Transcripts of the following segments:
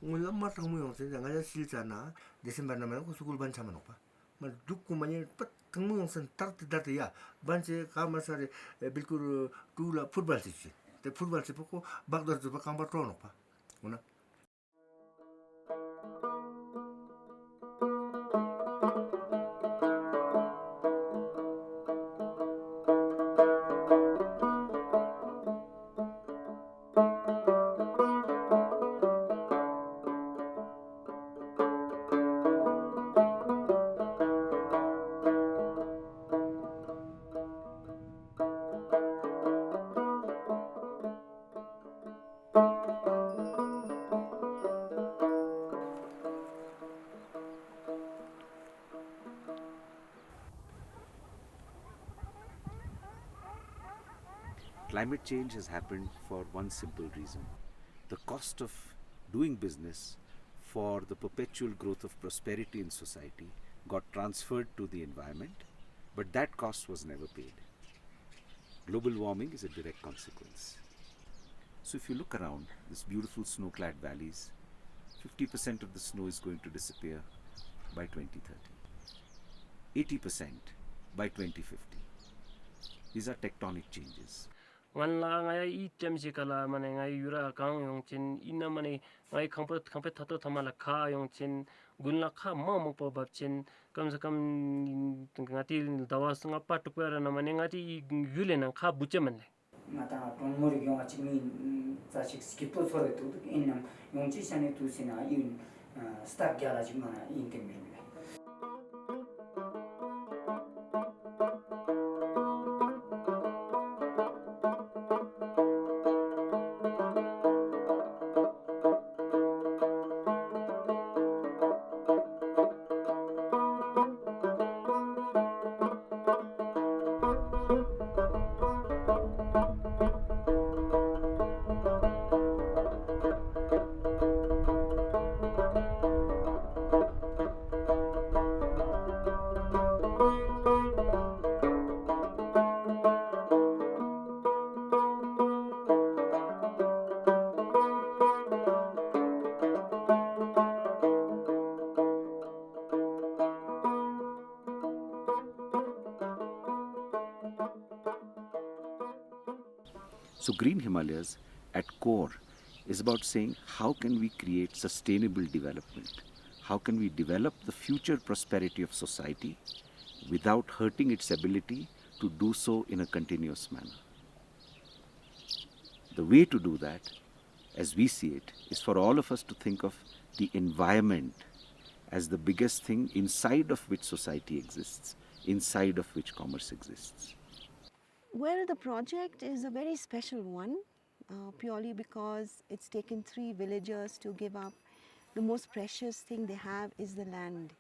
Ngulam matang mo yung sen nga silsa na December naman ko sukul ban chaman pa. Mal dukku manye pat tangmo yung sen tar tar ya banche kama sare bilkur tula football si te football si poko bagdar tu pa kamba tono pa. Una Climate change has happened for one simple reason. The cost of doing business for the perpetual growth of prosperity in society got transferred to the environment, but that cost was never paid. Global warming is a direct consequence. So if you look around these beautiful snow-clad valleys, 50% of the snow is going to disappear by 2030. 80% by 2050. These are tectonic changes. ngan la ngai I tem si kala mane ngai yura kang yong chin ina mane ngai khampe thato thamala kha yong chin gun la kha mo po bab chin kam se kam ngati dawa sanga pa tu per na mane ngati yule na kha buche man le mata ton mori yong achi mi za shik skip to sore to in nam yong chi sane tu sina in start gyala ji mana in tem mi So Green Himalayas at core is about saying how can we create sustainable development? How can we develop the future prosperity of society without hurting its ability to do so in a continuous manner? The way to do that, as we see it, is for all of us to think of the environment as the biggest thing inside of which society exists, inside of which commerce exists. Well, the project is a very special one, purely because it's taken 3 villagers to give up. The most precious thing they have is the land.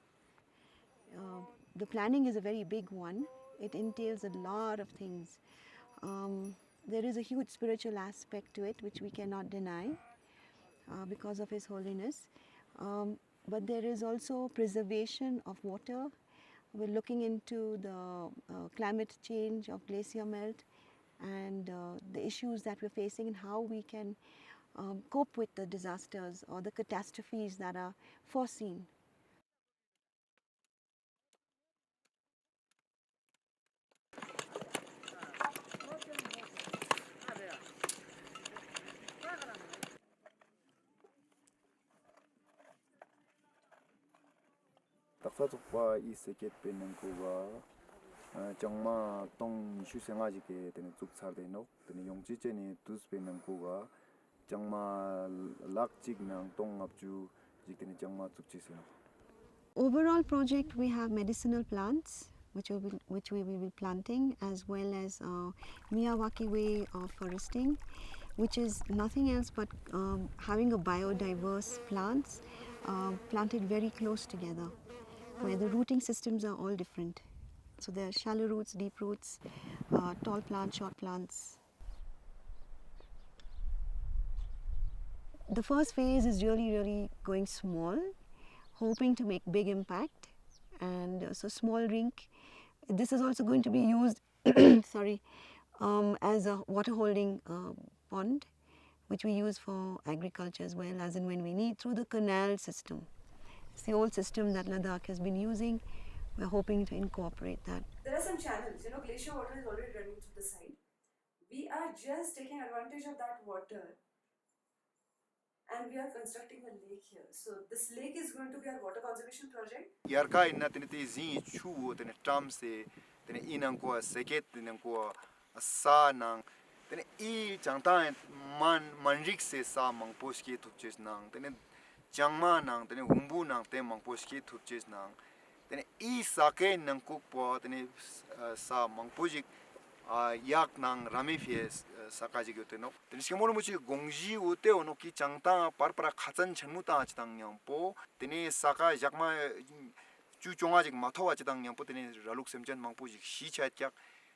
The planning is a very big one. It entails a lot of things. There is a huge spiritual aspect to it, which we cannot deny because of His Holiness. But there is also preservation of water. We're looking into the climate change of glacier melt and the issues that we're facing and how we can cope with the disasters or the catastrophes that are foreseen. taksa tsukpa I seket pe nangkuwa changma tong nishu sengaji ke tene tsuk sarde no tene yongchi che ni tus pe nangkuwa changma lak chik nang tong ngapchu jik tene changma tsuk che se no. Overall project, we have medicinal plants which we will be planting, as well as Miyawaki way of foresting, which is nothing else but having a biodiverse plants planted very close together, where the rooting systems are all different. So there are shallow roots, deep roots, tall plants, short plants. The first phase is really going small, hoping to make big impact. And so small rink, this is also going to be used sorry, as a water holding pond, which we use for agriculture as well, as in when we need, through the canal system. It's the old system that Ladakh has been using. We're hoping to incorporate that. There are some channels, glacier water is already running through the site. We are just taking advantage of that water and we are constructing a lake here. So this lake is going to be our water conservation project. Yarka inna tene te zin chu tene tram se tene inang ko seket tene ko sa nang tene I changta manrik se sa mangposh ke thupches nang tene changma nang tene humbu nang te mangposh ke thupches nang tene I sake nang kuk po tene sa mangpojik yak nang rami fies sakaji gyote no tene shimolo muchi gongji ute ono ki changta parpara khatsan chenmuta achitang nyampo tene saka jakma chu chongajik mathawa chitang nyampo tene raluk semchen mangpojik shi chatyak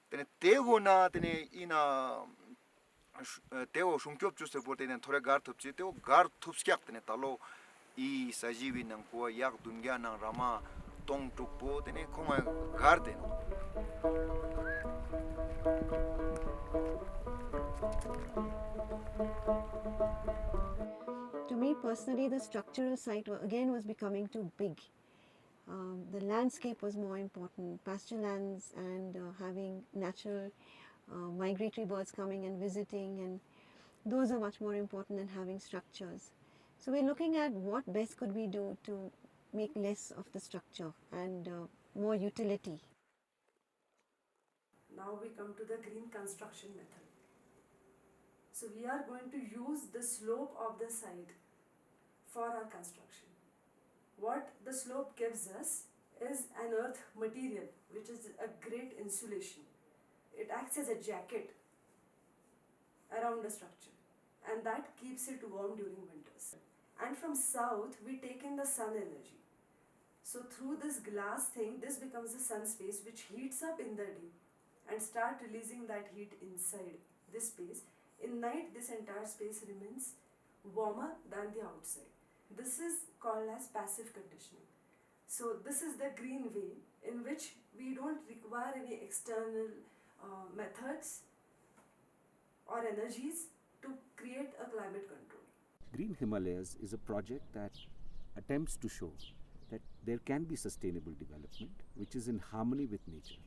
tene tegona tene ina teo shungkyop chuse por tene thore gar thupchi teo gar thupskyak tene talo I sajivi nang ko yak dungya nang rama tong tukpo tene khoma gar de no. To me personally, the structural site again was becoming too big. The landscape was more important, pasture lands and having natural migratory birds coming and visiting, and those are much more important than having structures. So we're looking at what best could we do to make less of the structure and more utility. Now we come to the green construction method. So we are going to use the slope of the site for our construction. What the slope gives us is an earth material which is a great insulation. It acts as a jacket around the structure and that keeps it warm during winters. And from south we take in the sun energy. So through this glass thing, this becomes the sun space which heats up in the day and start releasing that heat inside this space. In night, this entire space remains warmer than the outside. This is called as passive conditioning. So this is the green way in which we don't require any external methods or energies to create a climate control. Green Himalayas is a project that attempts to show that there can be sustainable development which is in harmony with nature,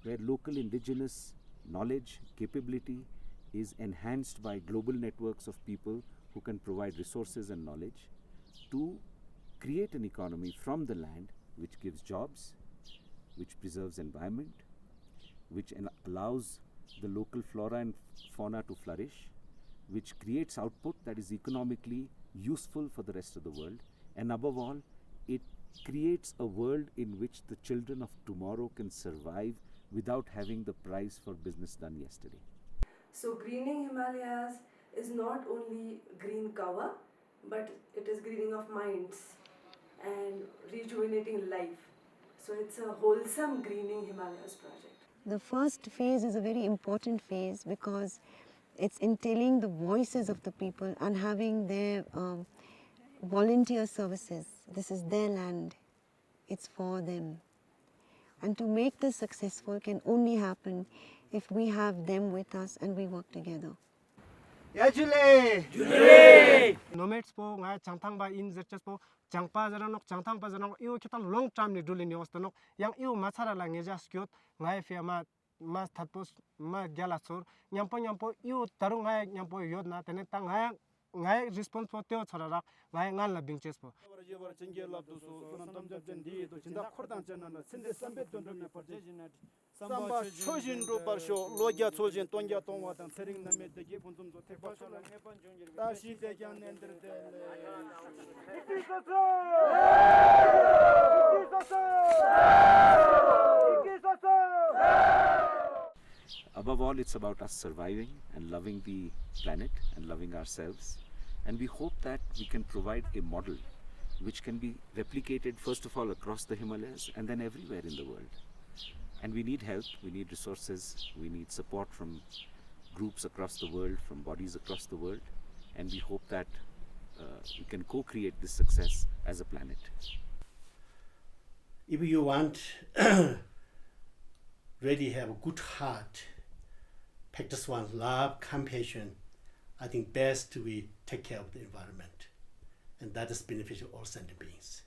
where local indigenous knowledge, capability is enhanced by global networks of people who can provide resources and knowledge to create an economy from the land which gives jobs, which preserves environment, which allows the local flora and fauna to flourish, which creates output that is economically useful for the rest of the world, and above all, it creates a world in which the children of tomorrow can survive without having the price for business done yesterday. So greening Himalayas is not only green cover, but it is greening of minds and rejuvenating life. So it's a wholesome greening Himalayas project. The first phase is a very important phase because it's entailing the voices of the people and having their volunteer services. This is their land. It's for them. And to make this successful can only happen if we have them with us and we work together. Nomads po nga changthang ba in zerches po changpa zaranok changthang pa zaranok iu kitan long term ni dulin yostanok yang iu machara la ngeja skot ngai fe ma thatpos ma galasor nyampo iu taru ngai nyampo yod na tene tang ngai response po teo chararak ngai ngal la bingches po Samba chojin ro barsho logya chojin tongya tongwa tang sering name de gi puntum zo tekpa chola ta shi de kyan nender de Above all, it's about us surviving and loving the planet and loving ourselves. And we hope that we can provide a model which can be replicated first of all across the Himalayas and then everywhere in the world. And we need help, we need resources, we need support from groups across the world, from bodies across the world. And we hope that we can co-create this success as a planet. If you want really have a good heart, practice one love, compassion, I think best we take care of the environment, and that is beneficial to all sentient beings.